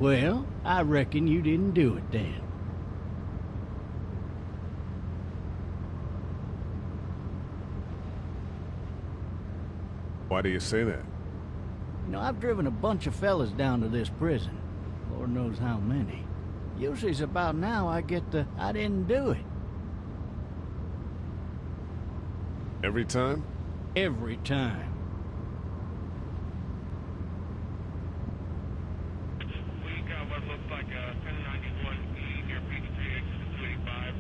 Well, I reckon you didn't do it then. Why do you say that? You know, I've driven a bunch of fellas down to this prison. Lord knows how many. Usually it's about now I get the, I didn't do it. Every time? Every time. We got what looks like a 1091E near Peachtree, exit 285.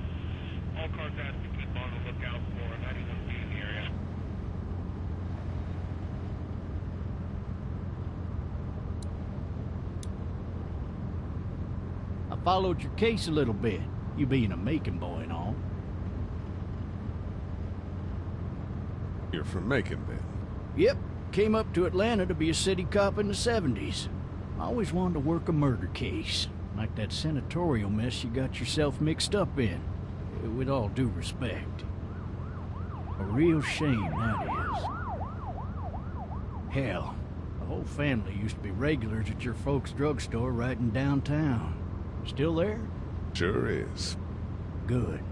All cars have to keep on the lookout for a 91B in the area. I followed your case a little bit, you being a Macon boy and all. You're from Macon, then? Yep, came up to Atlanta to be a city cop in the 70s. I always wanted to work a murder case, like that senatorial mess you got yourself mixed up in, with all due respect. A real shame, that is. Hell, the whole family used to be regulars at your folks' drugstore right in downtown. Still there? Sure is. Good.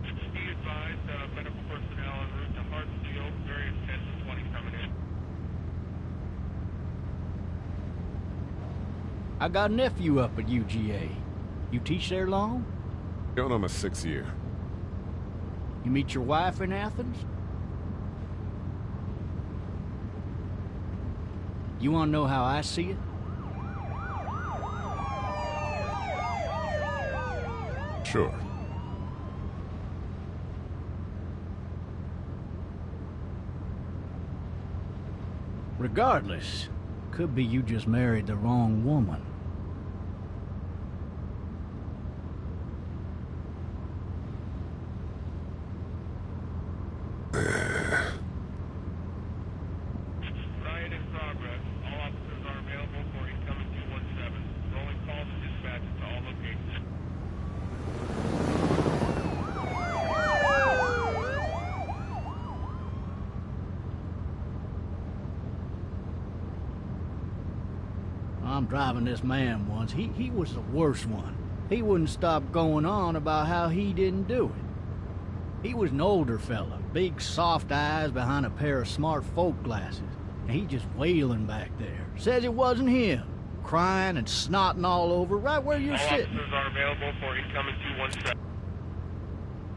Be advised, medical personnel en route to Hartsfield, various 10 to 20 coming in. I got a nephew up at UGA. You teach there long? Going on my 6th year. You meet your wife in Athens? You want to know how I see it? Sure. Regardless, could be you just married the wrong woman. Riot in progress. All officers are available for incoming 217. Rolling calls and dispatches to all locations. I'm driving this man once. He was the worst one. He wouldn't stop going on about how he didn't do it. He was an older fella, big soft eyes behind a pair of smart folk glasses. And he just wailing back there. Says it wasn't him. Crying and snotting all over right where you're All sitting. officers are available for incoming 217.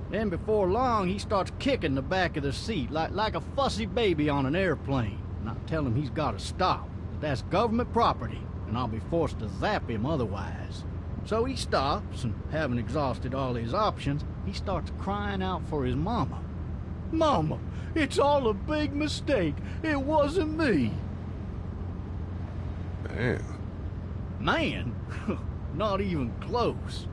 Then before long, he starts kicking the back of the seat like a fussy baby on an airplane. And I tell him he's got to stop. That's government property, and I'll be forced to zap him otherwise. So he stops, and having exhausted all his options, he starts crying out for his mama. Mama, it's all a big mistake. It wasn't me. Man. Man? Not even close.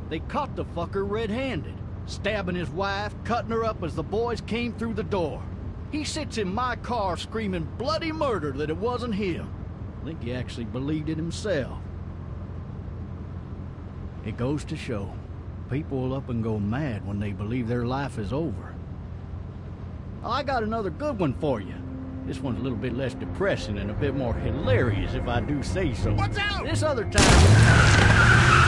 They caught the fucker red-handed, stabbing his wife, cutting her up as the boys came through the door. He sits in my car screaming bloody murder that it wasn't him. I think he actually believed it himself. It goes to show, people will up and go mad when they believe their life is over. I got another good one for you. This one's a little bit less depressing and a bit more hilarious, if I do say so. Watch out! This other time...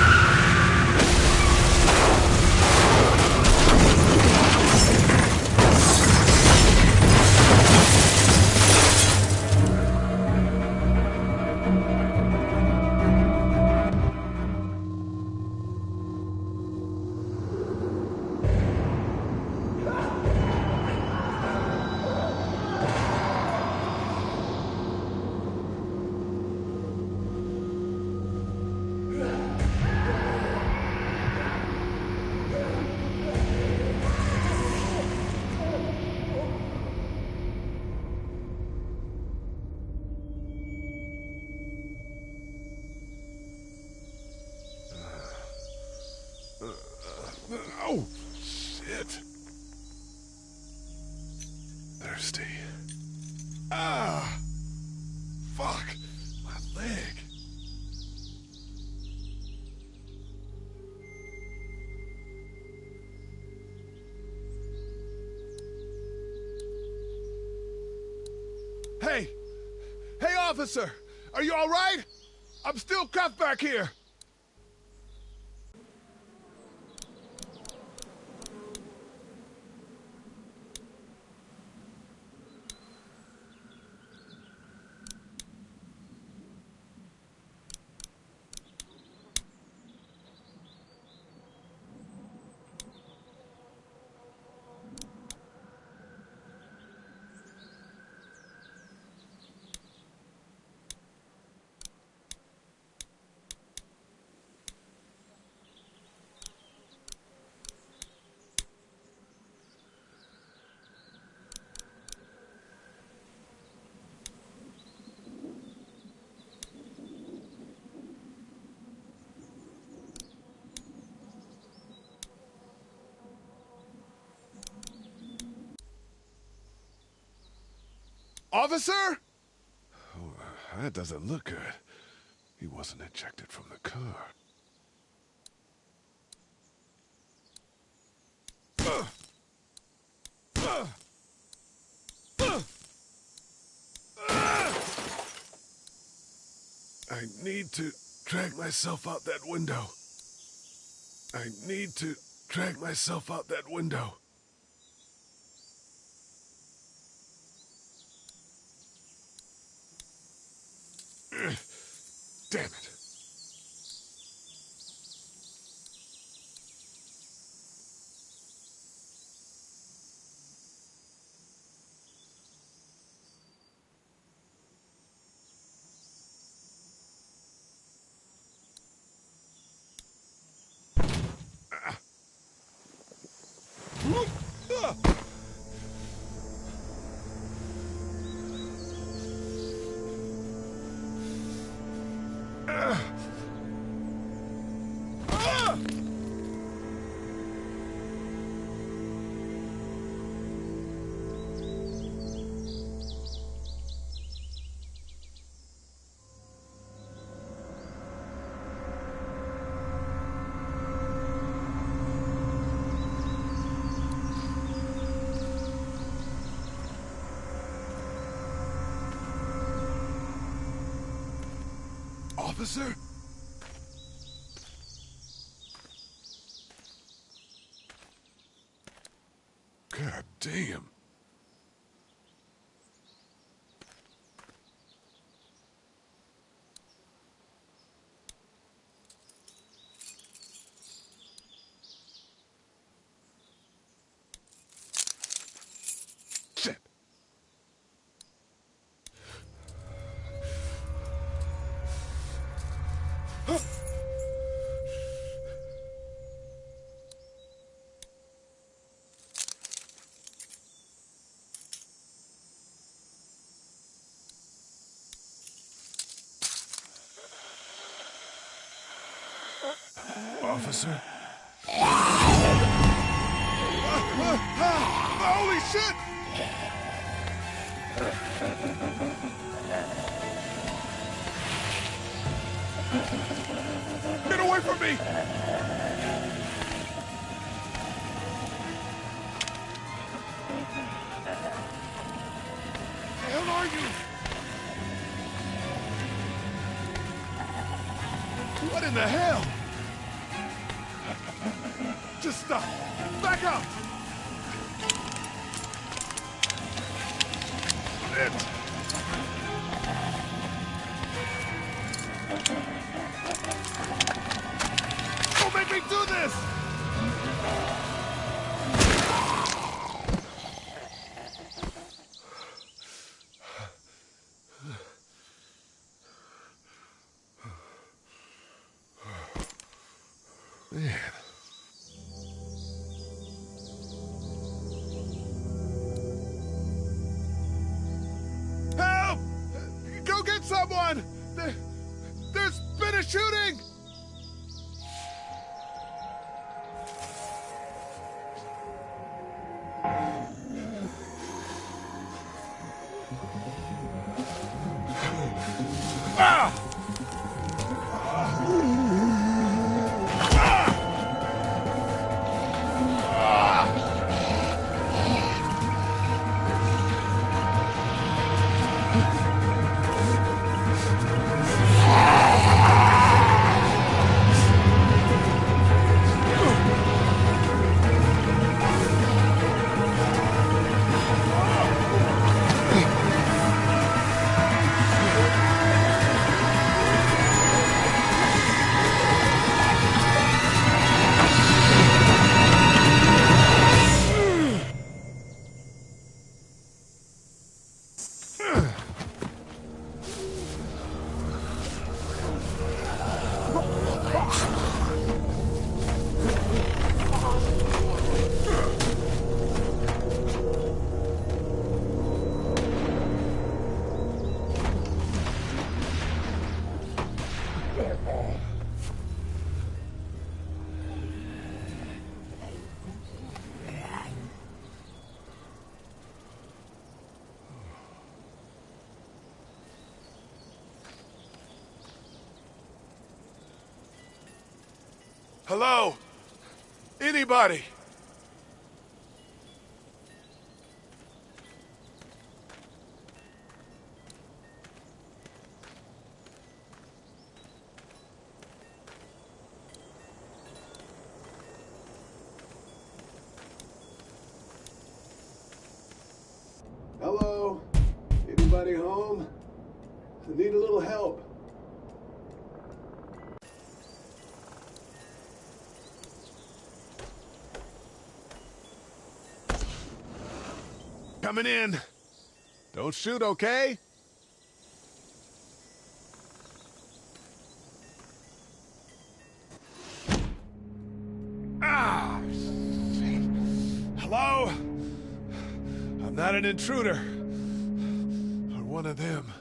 Oh, shit. Thirsty. Ah! Fuck! My leg. Hey! Hey, officer! Are you all right? I'm still cuffed back here! Officer? Oh, that doesn't look good. He wasn't ejected from the car. I need to drag myself out that window. I need to drag myself out that window. Damn it. Officer? God damn. Shit. Officer? Holy shit! Get away from me! The hell are you? What in the hell? Just stop! Back up! Don't make me do this! Man. Help! Go get someone! There's been a shooting! Ah! Hello? Anybody? Hello? Anybody home? I need a little help. Coming in. Don't shoot, okay? Ah! Shit. Hello? I'm not an intruder. Or one of them.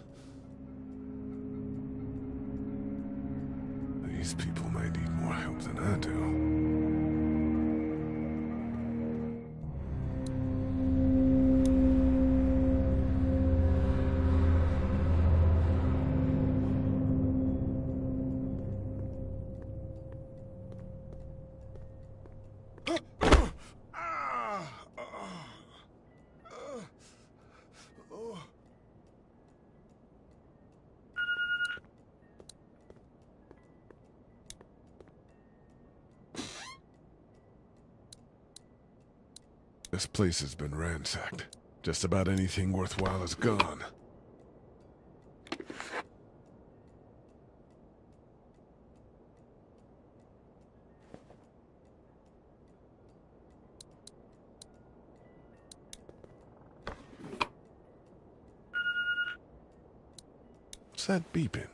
These people might need more help than I do. This place has been ransacked. Just about anything worthwhile is gone. What's that beeping?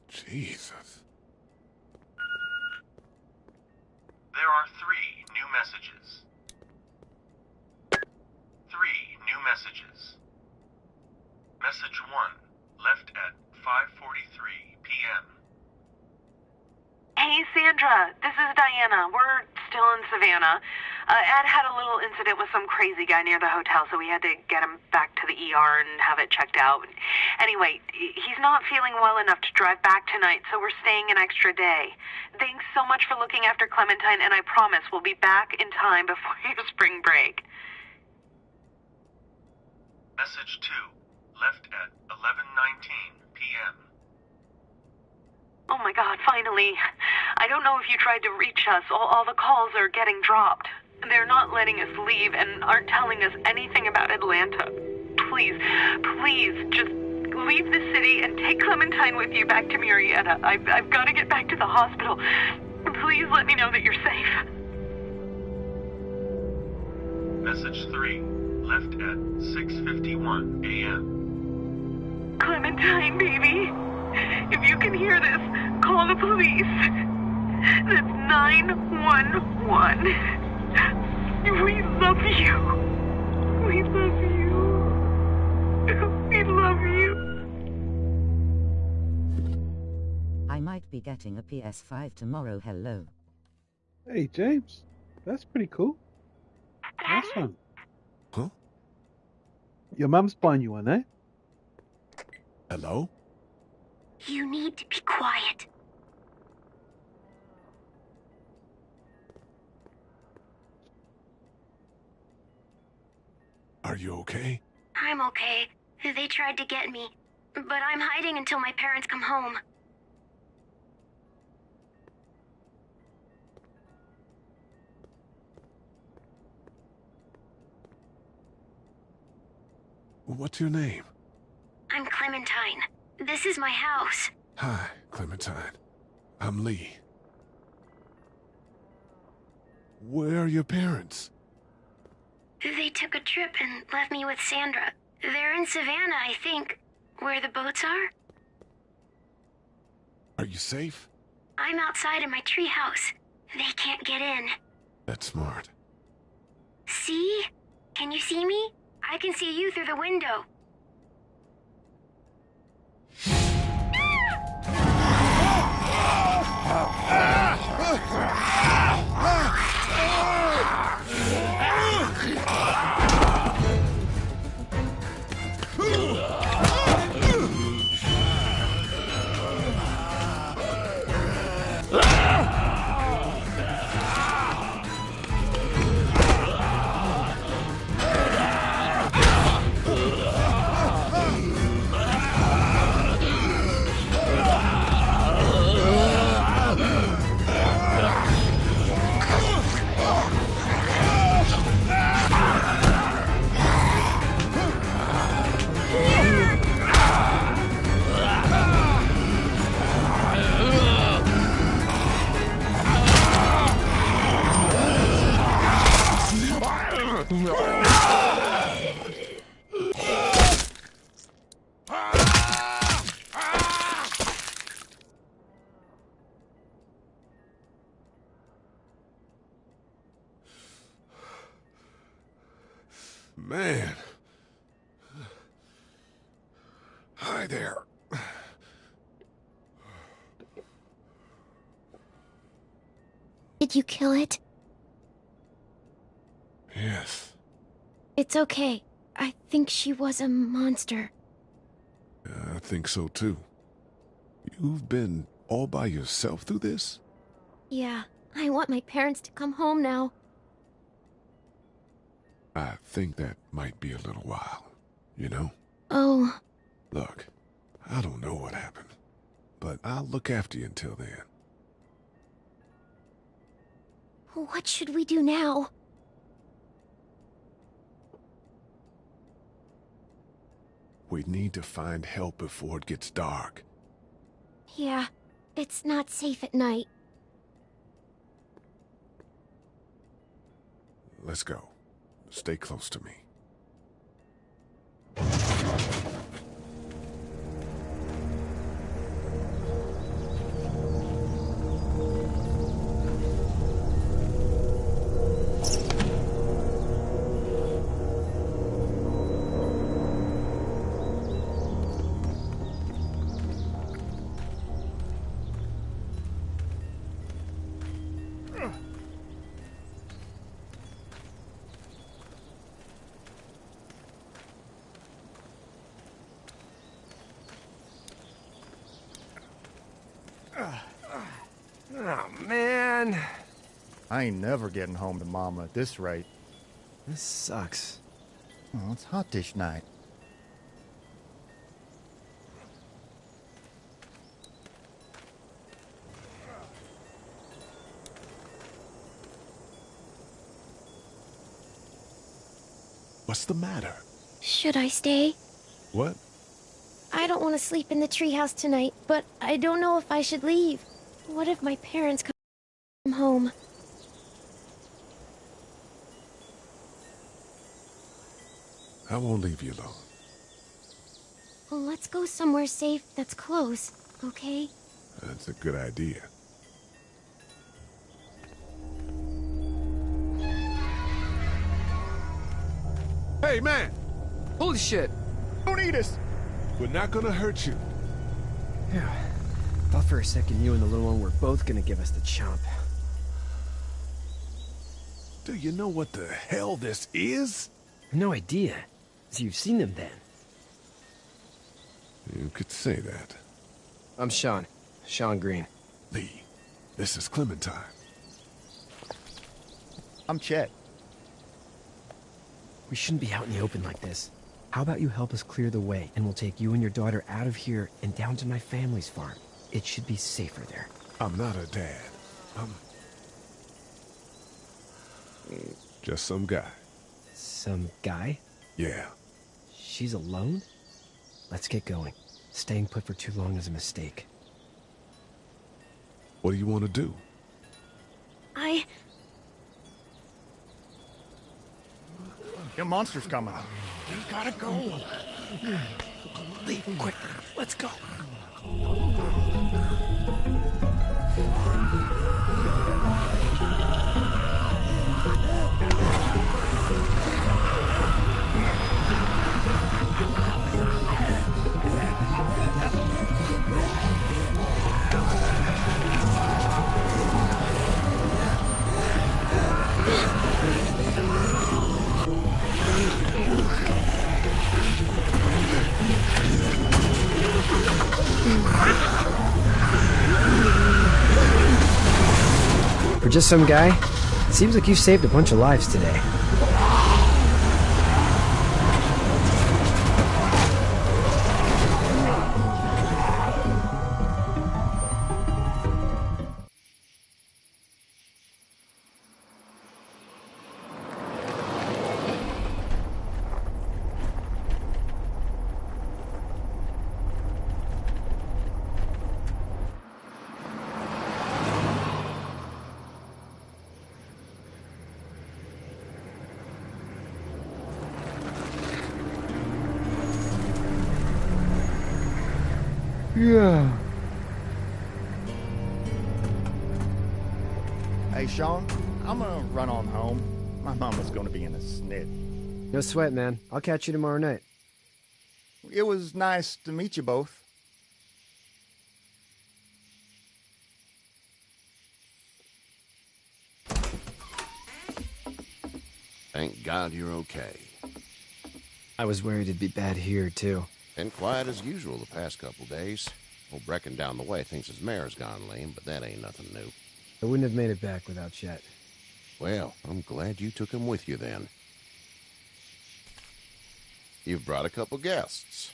Jesus. There are 3 new messages. 3 new messages. Message 1, left at 5:43 p.m. Hey, Sandra. This is Diana. We're still in Savannah. Ed had a little incident with some crazy guy near the hotel, so we had to get him back to the ER and have it checked out. Anyway, he's not feeling well enough to drive back tonight, so we're staying an extra day. Thanks so much for looking after Clementine, and I promise we'll be back in time before your spring break. Message 2, left at 11:19 p.m. Oh my God, finally. I don't know if you tried to reach us. All the calls are getting dropped. They're not letting us leave and aren't telling us anything about Atlanta. Please, just leave the city and take Clementine with you back to Murrieta. I've got to get back to the hospital. Please let me know that you're safe. Message 3, left at 6:51 a.m. Clementine, baby. If you can hear this, call the police. That's 911. We love you. We love you. We love you. I might be getting a PS5 tomorrow. Hello. Hey, James. That's pretty cool. Nice one. Huh? Your mum's buying you one, eh? Hello? You need to be quiet. Are you okay? I'm okay. They tried to get me, but I'm hiding until my parents come home. What's your name? I'm Clementine. This is my house. Hi, Clementine. I'm Lee. Where are your parents? They took a trip and left me with Sandra. They're in Savannah, I think, where the boats are. Are you safe? I'm outside in my treehouse. They can't get in. That's smart. See? Can you see me? I can see you through the window. Man. Hi there. Did you kill it? Yes. It's okay. I think she was a monster. I think so too. You've been all by yourself through this? Yeah, I want my parents to come home now. I think that might be a little while, you know? Oh. Look, I don't know what happened, but I'll look after you until then. What should we do now? We need to find help before it gets dark. Yeah, it's not safe at night. Let's go. Stay close to me. Oh, man. I ain't never getting home to Mama at this rate. This sucks. Oh, it's hot this night. What's the matter? Should I stay? What? I don't want to sleep in the treehouse tonight, but I don't know if I should leave. What if my parents come home? I won't leave you alone. Let's go somewhere safe that's close, okay? That's a good idea. Hey, man! Holy shit! Don't eat us! We're not gonna hurt you. Yeah. Thought for a second you and the little one were both gonna give us the chomp. Do you know what the hell this is? No idea. So you've seen them then? You could say that. I'm Sean. Sean Green. Lee, this is Clementine. I'm Chet. We shouldn't be out in the open like this. How about you help us clear the way, and we'll take you and your daughter out of here and down to my family's farm. It should be safer there. I'm not a dad. I'm just some guy. Some guy? Yeah. She's alone? Let's get going. Staying put for too long is a mistake. What do you want to do? Your monster's coming. We gotta go. Lee, quick, let's go. just some guy? Seems like you've saved a bunch of lives today. Yeah. Hey, Sean, I'm gonna run on home. My mama's gonna be in a snit. No sweat, man. I'll catch you tomorrow night. It was nice to meet you both. Thank God you're okay. I was worried it'd be bad here, too. Been quiet as usual the past couple days. Old Brecken down the way thinks his mare's gone lame, but that ain't nothing new. I wouldn't have made it back without Chet. Well, I'm glad you took him with you then. You've brought a couple guests.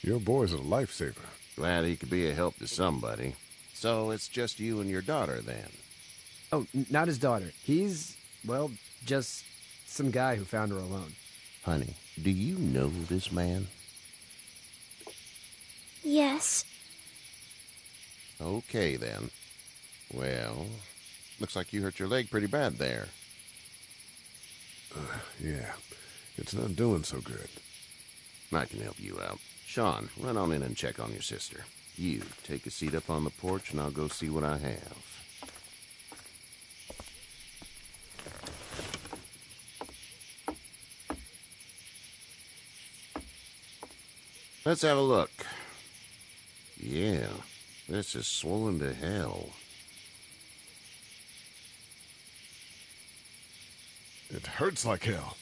Your boy's a lifesaver. Glad he could be a help to somebody. So it's just you and your daughter then? Oh, not his daughter. He's, well, just some guy who found her alone. Honey, do you know this man? Yes. Okay, then. Well, looks like you hurt your leg pretty bad there. Yeah, it's not doing so good. I can help you out. Sean, run on in and check on your sister. You, take a seat up on the porch and I'll go see what I have. Let's have a look. Yeah, this is swollen to hell. It hurts like hell.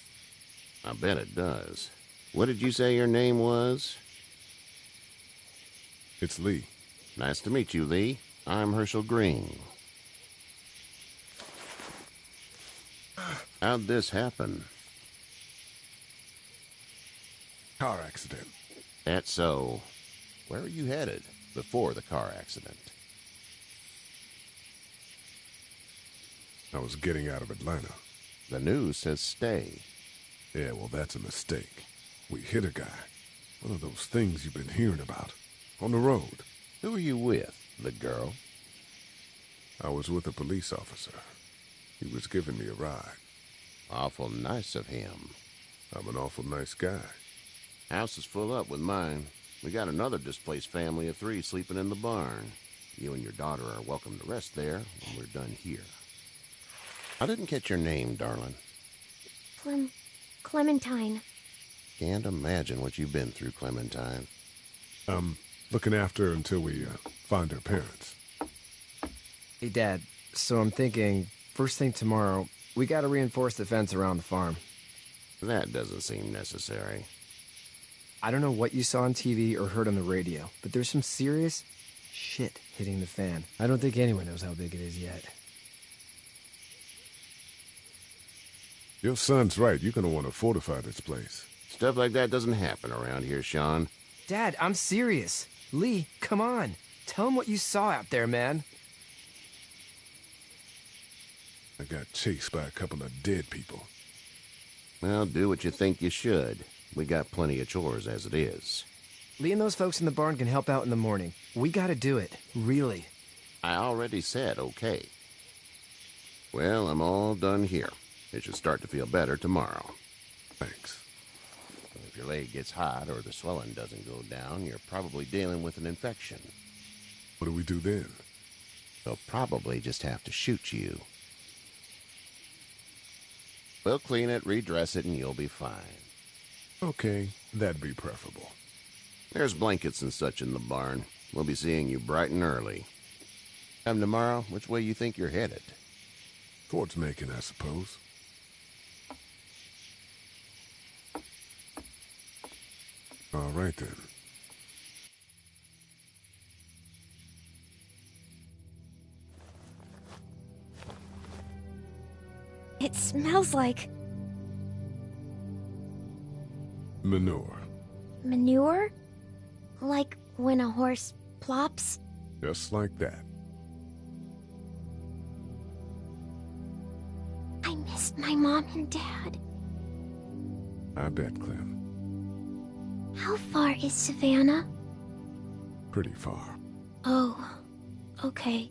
I bet it does. What did you say your name was? It's Lee. Nice to meet you, Lee. I'm Herschel Green. How'd this happen? Car accident. That's so. Where are you headed before the car accident? I was getting out of Atlanta. The news says stay. Yeah, well, that's a mistake. We hit a guy. One of those things you've been hearing about. On the road. Who are you with? The girl? I was with a police officer. He was giving me a ride. Awful nice of him. I'm an awful nice guy. House is full up with mine. We got another displaced family of 3 sleeping in the barn. You and your daughter are welcome to rest there when we're done here. I didn't catch your name, darling. Clementine. Can't imagine what you've been through, Clementine. Looking after her until we find her parents. Hey, Dad, so I'm thinking, first thing tomorrow, we gotta reinforce the fence around the farm. That doesn't seem necessary. I don't know what you saw on TV or heard on the radio, but there's some serious shit hitting the fan. I don't think anyone knows how big it is yet. Your son's right. You're gonna want to fortify this place. Stuff like that doesn't happen around here, Sean. Dad, I'm serious. Lee, come on. Tell him what you saw out there, man. I got chased by a couple of dead people. Well, do what you think you should. We got plenty of chores as it is. Lee and those folks in the barn can help out in the morning. We gotta do it. Really. I already said okay. Well, I'm all done here. It should start to feel better tomorrow. Thanks. If your leg gets hot or the swelling doesn't go down, you're probably dealing with an infection. What do we do then? They'll probably just have to shoot you. We'll clean it, redress it, and you'll be fine. Okay, that'd be preferable. There's blankets and such in the barn. We'll be seeing you bright and early. Come tomorrow, which way you think you're headed? Towards Macon, I suppose. All right, then. It smells like Manure. manure? Like when a horse plops? Just like that. I missed my mom and dad. I bet, Clem. How far is Savannah? Pretty far. Oh, okay.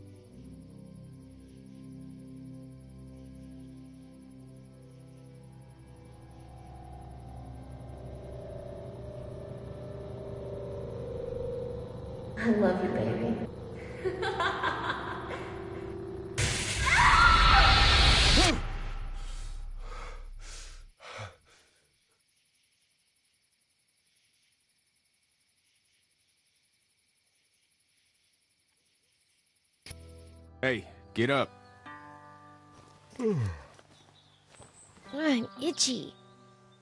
I love you, baby. Hey, get up. I'm itchy.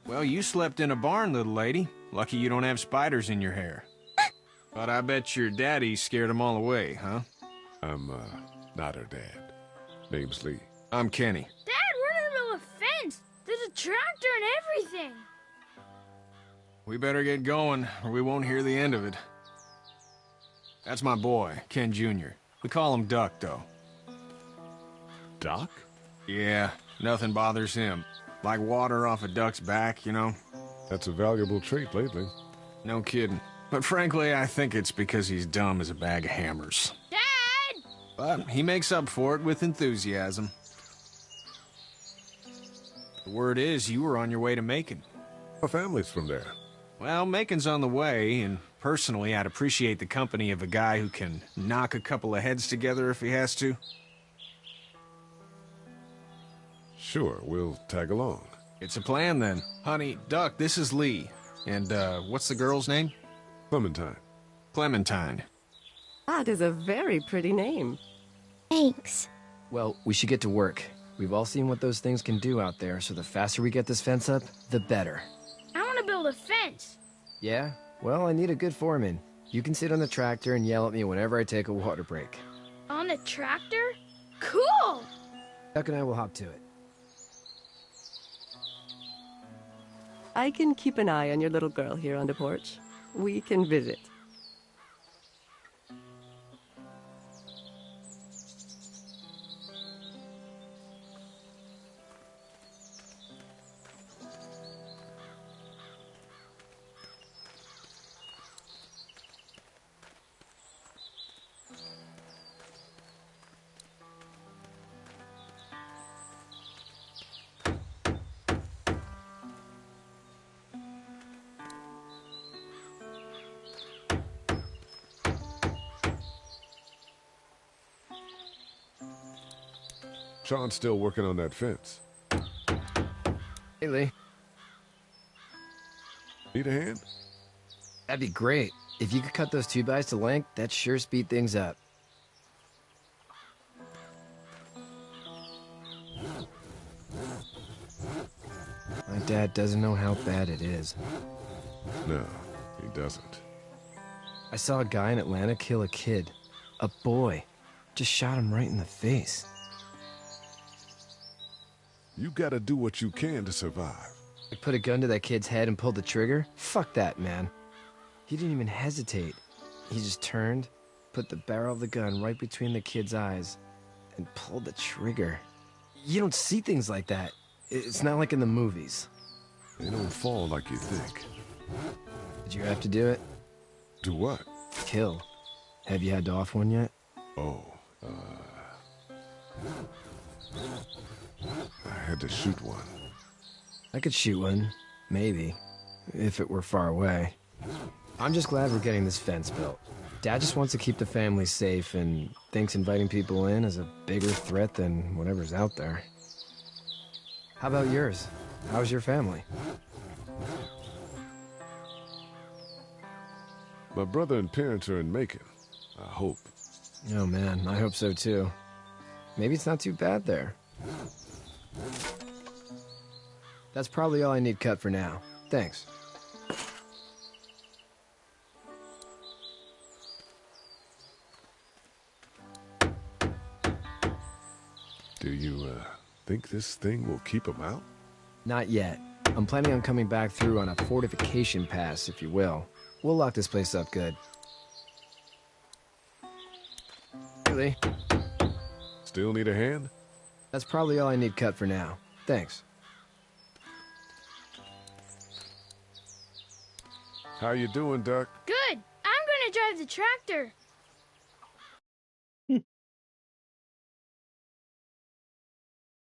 Well, you slept in a barn, little lady. Lucky you don't have spiders in your hair. But I bet your daddy scared them all away, huh? I'm, not her dad. Name's Lee. I'm Kenny. Dad, we're in the middle of a fence. There's a tractor and everything. We better get going, or we won't hear the end of it. That's my boy, Ken Jr. We call him Duck, though. Doc? Yeah, nothing bothers him. Like water off a duck's back, you know? That's a valuable trait lately. No kidding. But frankly, I think it's because he's dumb as a bag of hammers. Dad! But he makes up for it with enthusiasm. The word is you were on your way to Macon. My family's from there. Well, Macon's on the way, and personally, I'd appreciate the company of a guy who can knock a couple of heads together if he has to. Sure, we'll tag along. It's a plan, then. Honey, Duck, this is Lee. And, what's the girl's name? Clementine. Clementine. That is a very pretty name. Thanks. Well, we should get to work. We've all seen what those things can do out there, so the faster we get this fence up, the better. I want to build a fence. Yeah? Well, I need a good foreman. You can sit on the tractor and yell at me whenever I take a water break. On the tractor? Cool! Duck and I will hop to it. I can keep an eye on your little girl here on the porch. We can visit. Sean's still working on that fence. Hey, Lee. Need a hand? That'd be great. If you could cut those 2x to length, that'd sure speed things up. My dad doesn't know how bad it is. No, he doesn't. I saw a guy in Atlanta kill a kid. A boy. Just shot him right in the face. You gotta do what you can to survive. I put a gun to that kid's head and pulled the trigger? Fuck that, man. He didn't even hesitate. He just turned, put the barrel of the gun right between the kid's eyes, and pulled the trigger. You don't see things like that. It's not like in the movies. They don't fall like you think. Did you have to do it? Do what? Kill. Have you had to off one yet? Oh, I had to shoot one. I could shoot one. Maybe. If it were far away. I'm just glad we're getting this fence built. Dad just wants to keep the family safe and thinks inviting people in is a bigger threat than whatever's out there. How about yours? How's your family? My brother and parents are in Macon. I hope. Oh man, I hope so too. Maybe it's not too bad there. That's probably all I need cut for now. Thanks. Do you, Think this thing will keep him out? Not yet. I'm planning on coming back through on a fortification pass, if you will. We'll lock this place up good. Really? Still need a hand? That's probably all I need cut for now. Thanks. How you doing, Duck? Good. I'm gonna drive the tractor.